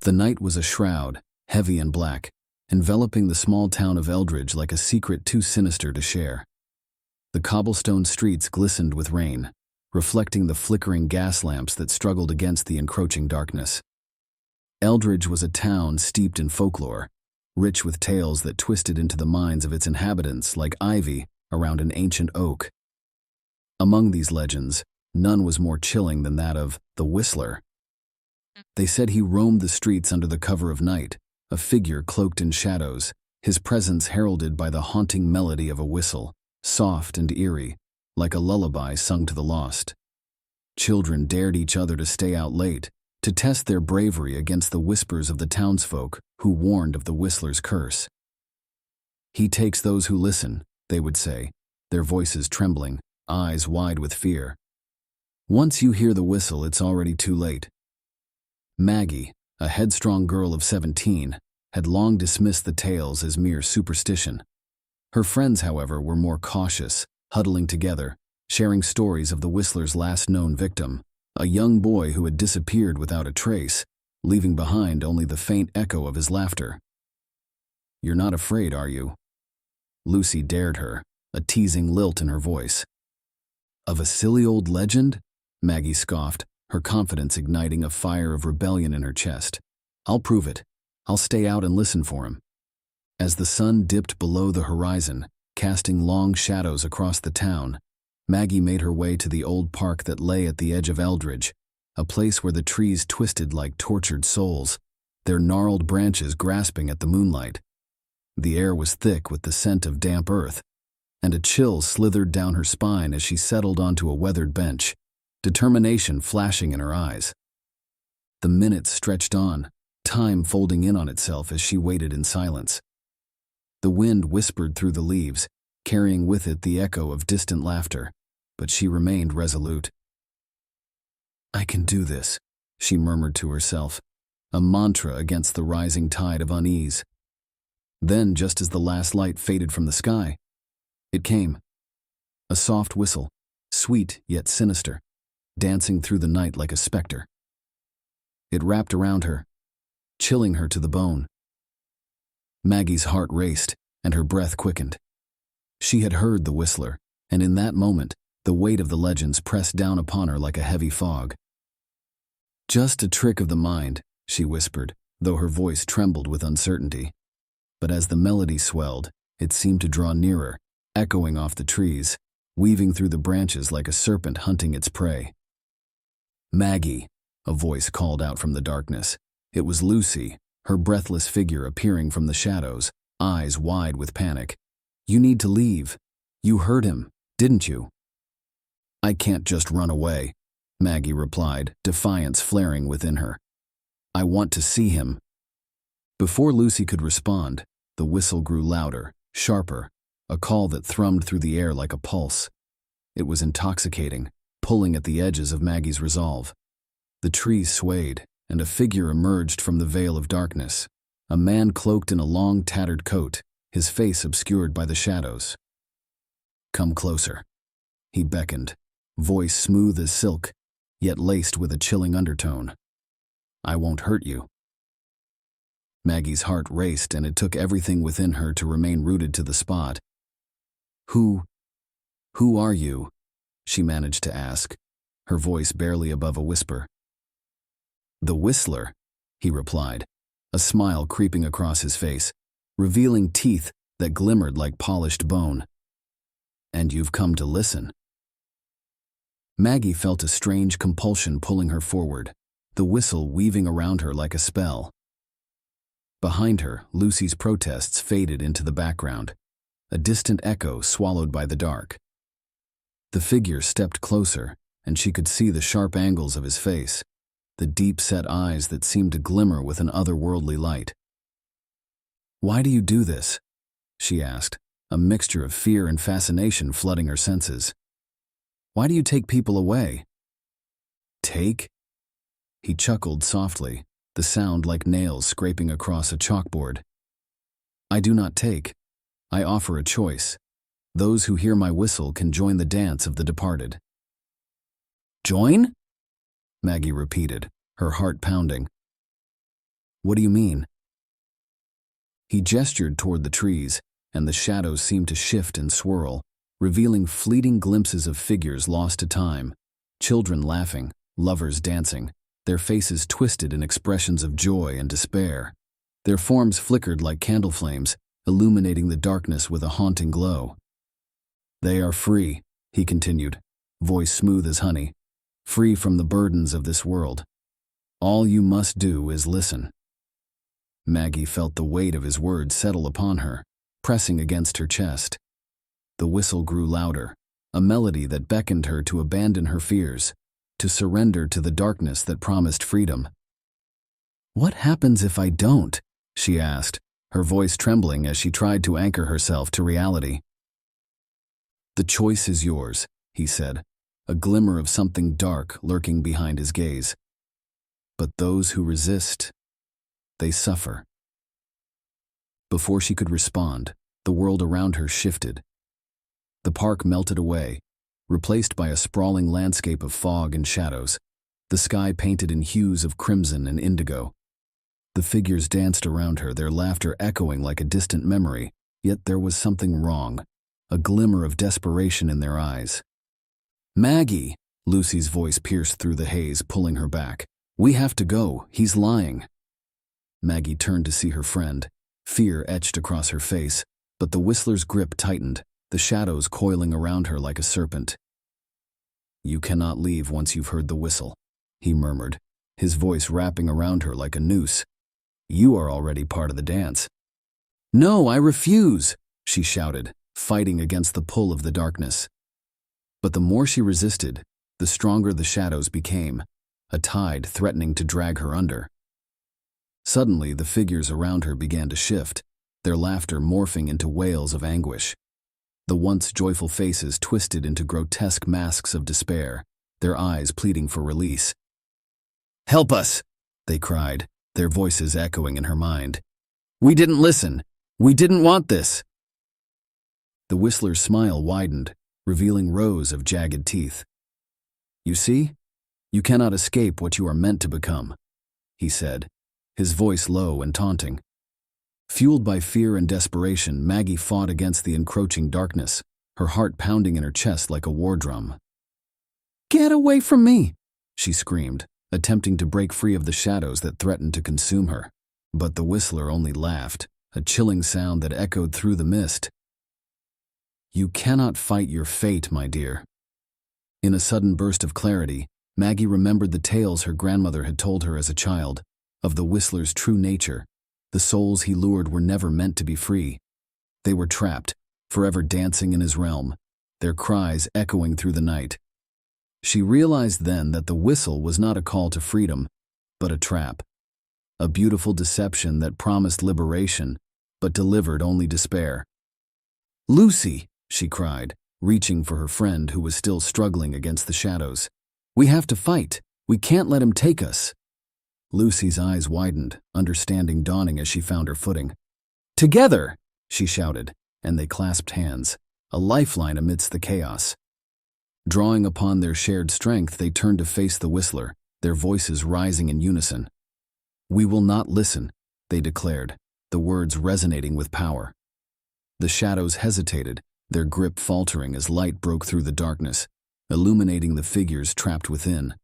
The night was a shroud, heavy and black, enveloping the small town of Eldridge like a secret too sinister to share. The cobblestone streets glistened with rain, reflecting the flickering gas lamps that struggled against the encroaching darkness. Eldridge was a town steeped in folklore, rich with tales that twisted into the minds of its inhabitants like ivy around an ancient oak. Among these legends, none was more chilling than that of the Whistler. They said he roamed the streets under the cover of night, a figure cloaked in shadows, his presence heralded by the haunting melody of a whistle, soft and eerie, like a lullaby sung to the lost. Children dared each other to stay out late, to test their bravery against the whispers of the townsfolk who warned of the Whistler's curse. "He takes those who listen," they would say, their voices trembling, eyes wide with fear. Once you hear the whistle, it's already too late. Maggie, a headstrong girl of 17, had long dismissed the tales as mere superstition. Her friends, however, were more cautious, huddling together, sharing stories of the Whistler's last known victim, a young boy who had disappeared without a trace, leaving behind only the faint echo of his laughter. "You're not afraid, are you?" Lucy dared her, a teasing lilt in her voice. "Of a silly old legend?" Maggie scoffed, her confidence igniting a fire of rebellion in her chest. "I'll prove it. I'll stay out and listen for him." As the sun dipped below the horizon, casting long shadows across the town, Maggie made her way to the old park that lay at the edge of Eldridge, a place where the trees twisted like tortured souls, their gnarled branches grasping at the moonlight. The air was thick with the scent of damp earth, and a chill slithered down her spine as she settled onto a weathered bench, determination flashing in her eyes. The minutes stretched on, time folding in on itself as she waited in silence. The wind whispered through the leaves, carrying with it the echo of distant laughter, but she remained resolute. "I can do this," she murmured to herself, a mantra against the rising tide of unease. Then, just as the last light faded from the sky, it came. A soft whistle, sweet yet sinister, dancing through the night like a specter. It wrapped around her, chilling her to the bone. Maggie's heart raced, and her breath quickened. She had heard the Whistler, and in that moment, the weight of the legends pressed down upon her like a heavy fog. "Just a trick of the mind," she whispered, though her voice trembled with uncertainty. But as the melody swelled, it seemed to draw nearer, echoing off the trees, weaving through the branches like a serpent hunting its prey. "Maggie," a voice called out from the darkness. It was Lucy, her breathless figure appearing from the shadows, eyes wide with panic. "You need to leave. You heard him, didn't you?" "I can't just run away," Maggie replied, defiance flaring within her. "I want to see him." Before Lucy could respond, the whistle grew louder, sharper, a call that thrummed through the air like a pulse. It was intoxicating, pulling at the edges of Maggie's resolve. The trees swayed, and a figure emerged from the veil of darkness, a man cloaked in a long, tattered coat, his face obscured by the shadows. "Come closer," he beckoned, voice smooth as silk, yet laced with a chilling undertone. "I won't hurt you." Maggie's heart raced, and it took everything within her to remain rooted to the spot. Who are you?" she managed to ask, her voice barely above a whisper. "The Whistler," he replied, a smile creeping across his face, revealing teeth that glimmered like polished bone. "And you've come to listen." Maggie felt a strange compulsion pulling her forward, the whistle weaving around her like a spell. Behind her, Lucy's protests faded into the background, a distant echo swallowed by the dark. The figure stepped closer, and she could see the sharp angles of his face, the deep-set eyes that seemed to glimmer with an otherworldly light. "Why do you do this?" she asked, a mixture of fear and fascination flooding her senses. "Why do you take people away?" "Take?" He chuckled softly, the sound like nails scraping across a chalkboard. "I do not take. I offer a choice. Those who hear my whistle can join the dance of the departed." "Join?" Maggie repeated, her heart pounding. What do you mean? He gestured toward the trees, and the shadows seemed to shift and swirl, revealing fleeting glimpses of figures lost to time, children laughing, lovers dancing, their faces twisted in expressions of joy and despair. Their forms flickered like candle flames, illuminating the darkness with a haunting glow. "They are free," he continued, voice smooth as honey, "free from the burdens of this world. All you must do is listen." Maggie felt the weight of his words settle upon her, pressing against her chest. The whistle grew louder, a melody that beckoned her to abandon her fears, to surrender to the darkness that promised freedom. "What happens if I don't?" she asked, her voice trembling as she tried to anchor herself to reality. "The choice is yours," he said, a glimmer of something dark lurking behind his gaze. "But those who resist, they suffer." Before she could respond, the world around her shifted. The park melted away, replaced by a sprawling landscape of fog and shadows, the sky painted in hues of crimson and indigo. The figures danced around her, their laughter echoing like a distant memory, yet there was something wrong, a glimmer of desperation in their eyes. "Maggie!" Lucy's voice pierced through the haze, pulling her back. "We have to go. He's lying." Maggie turned to see her friend, fear etched across her face, but the Whistler's grip tightened, the shadows coiling around her like a serpent. "You cannot leave once you've heard the whistle," he murmured, his voice wrapping around her like a noose. "You are already part of the dance." "No, I refuse," she shouted, fighting against the pull of the darkness. But the more she resisted, the stronger the shadows became, a tide threatening to drag her under. Suddenly, the figures around her began to shift, their laughter morphing into wails of anguish. The once joyful faces twisted into grotesque masks of despair, their eyes pleading for release. "Help us!" they cried, their voices echoing in her mind. "We didn't listen. We didn't want this." The Whistler's smile widened, revealing rows of jagged teeth. "You see? You cannot escape what you are meant to become," he said, his voice low and taunting. Fueled by fear and desperation, Maggie fought against the encroaching darkness, her heart pounding in her chest like a war drum. "Get away from me!" she screamed, attempting to break free of the shadows that threatened to consume her. But the Whistler only laughed, a chilling sound that echoed through the mist. "You cannot fight your fate, my dear." In a sudden burst of clarity, Maggie remembered the tales her grandmother had told her as a child, of the Whistler's true nature. The souls he lured were never meant to be free. They were trapped, forever dancing in his realm, their cries echoing through the night. She realized then that the whistle was not a call to freedom, but a trap. A beautiful deception that promised liberation, but delivered only despair. "Lucy!" she cried, reaching for her friend who was still struggling against the shadows. "We have to fight. We can't let him take us." Lucy's eyes widened, understanding dawning as she found her footing. "Together!" she shouted, and they clasped hands, a lifeline amidst the chaos. Drawing upon their shared strength, they turned to face the Whistler, their voices rising in unison. "We will not listen," they declared, the words resonating with power. The shadows hesitated, their grip faltering as light broke through the darkness, illuminating the figures trapped within.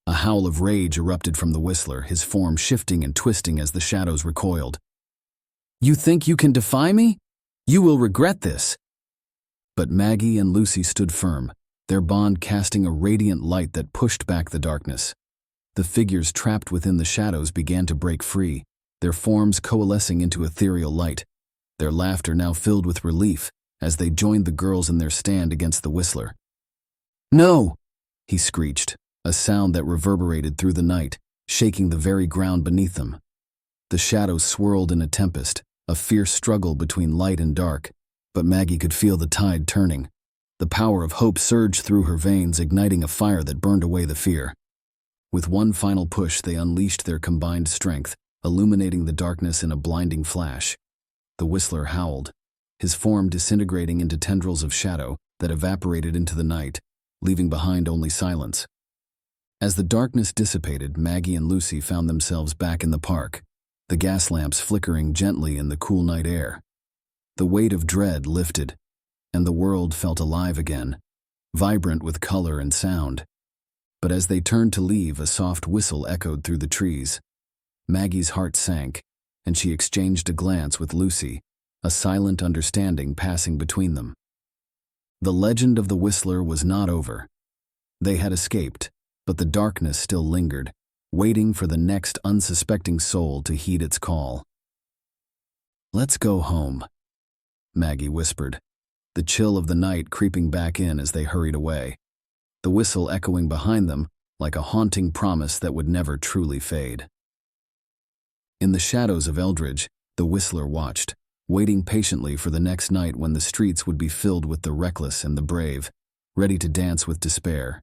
A howl of rage erupted from the Whistler, his form shifting and twisting as the shadows recoiled. "You think you can defy me? You will regret this." But Maggie and Lucy stood firm, their bond casting a radiant light that pushed back the darkness. The figures trapped within the shadows began to break free, their forms coalescing into ethereal light, their laughter now filled with relief as they joined the girls in their stand against the Whistler. "No!" he screeched, a sound that reverberated through the night, shaking the very ground beneath them. The shadows swirled in a tempest, a fierce struggle between light and dark, but Maggie could feel the tide turning. The power of hope surged through her veins, igniting a fire that burned away the fear. With one final push, they unleashed their combined strength, illuminating the darkness in a blinding flash. The Whistler howled, his form disintegrating into tendrils of shadow that evaporated into the night, leaving behind only silence. As the darkness dissipated, Maggie and Lucy found themselves back in the park, the gas lamps flickering gently in the cool night air. The weight of dread lifted, and the world felt alive again, vibrant with color and sound. But as they turned to leave, a soft whistle echoed through the trees. Maggie's heart sank, and she exchanged a glance with Lucy, a silent understanding passing between them. The legend of the Whistler was not over. They had escaped, but the darkness still lingered, waiting for the next unsuspecting soul to heed its call. "Let's go home," Maggie whispered, the chill of the night creeping back in as they hurried away, the whistle echoing behind them like a haunting promise that would never truly fade. In the shadows of Eldridge, the Whistler watched, waiting patiently for the next night when the streets would be filled with the reckless and the brave, ready to dance with despair.